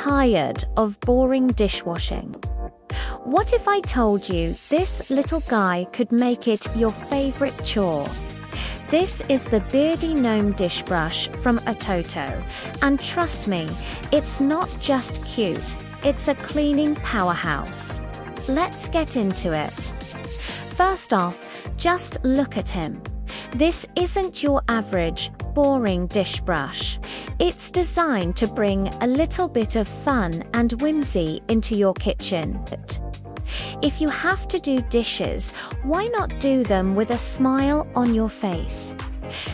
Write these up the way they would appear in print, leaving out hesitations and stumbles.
tired of boring dishwashing? What if I told you this little guy could make it your favorite chore? This is the Beardy Gnome dish brush from OTOTO, and trust me, it's not just cute, it's a cleaning powerhouse. Let's get into it. First off, just look at him. This isn't your average, boring dish brush. It's designed to bring a little bit of fun and whimsy into your kitchen. If you have to do dishes, why not do them with a smile on your face?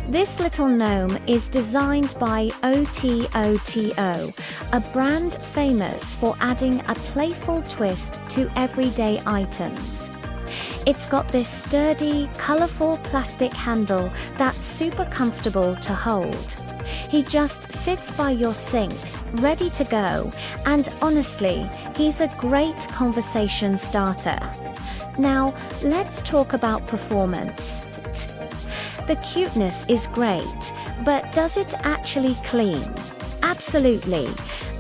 This little gnome is designed by OTOTO, a brand famous for adding a playful twist to everyday items. It's got this sturdy, colorful plastic handle that's super comfortable to hold. He just sits by your sink, ready to go, and honestly, he's a great conversation starter. Now, let's talk about performance. The cuteness is great, but does it actually clean? Absolutely.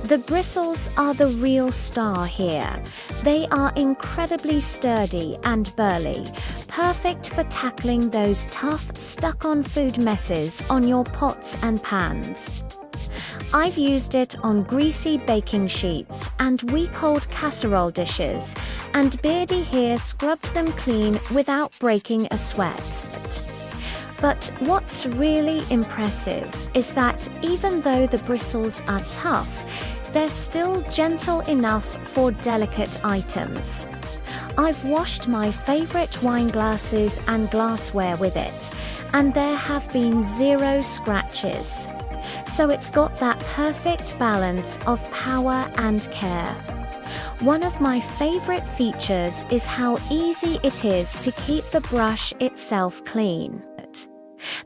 The bristles are the real star here. They are incredibly sturdy and burly, perfect for tackling those tough, stuck-on food messes on your pots and pans. I've used it on greasy baking sheets and week-old casserole dishes, and Beardy here scrubbed them clean without breaking a sweat. But what's really impressive is that even though the bristles are tough, they're still gentle enough for delicate items. I've washed my favorite wine glasses and glassware with it, and there have been 0 scratches. So it's got that perfect balance of power and care. One of my favorite features is how easy it is to keep the brush itself clean.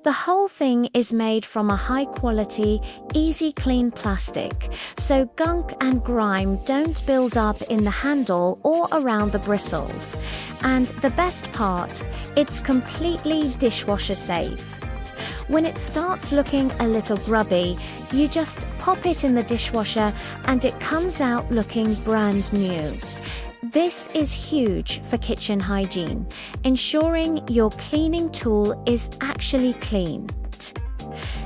The whole thing is made from a high-quality, easy-clean plastic, so gunk and grime don't build up in the handle or around the bristles. And the best part, it's completely dishwasher safe. When it starts looking a little grubby, you just pop it in the dishwasher and it comes out looking brand new. This is huge for kitchen hygiene, ensuring your cleaning tool is actually clean.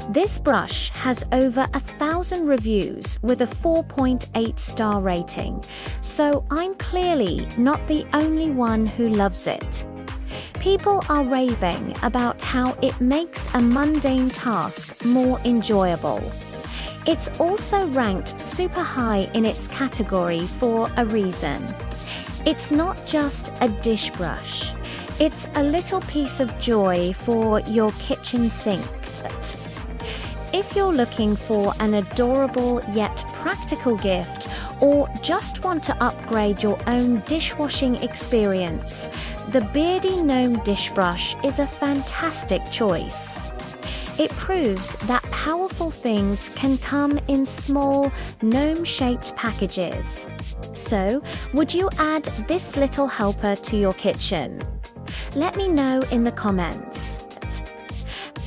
This brush has over 1,000 reviews with a 4.8 star rating, so I'm clearly not the only one who loves it. People are raving about how it makes a mundane task more enjoyable. It's also ranked super high in its category for a reason. It's not just a dish brush. It's a little piece of joy for your kitchen sink. If you're looking for an adorable yet practical gift, or just want to upgrade your own dishwashing experience, the Beardy Gnome dish brush is a fantastic choice. It proves that powerful things can come in small, gnome-shaped packages. So, would you add this little helper to your kitchen? Let me know in the comments.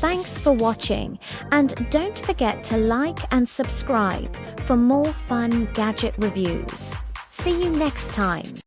Thanks for watching, and don't forget to like and subscribe for more fun gadget reviews. See you next time.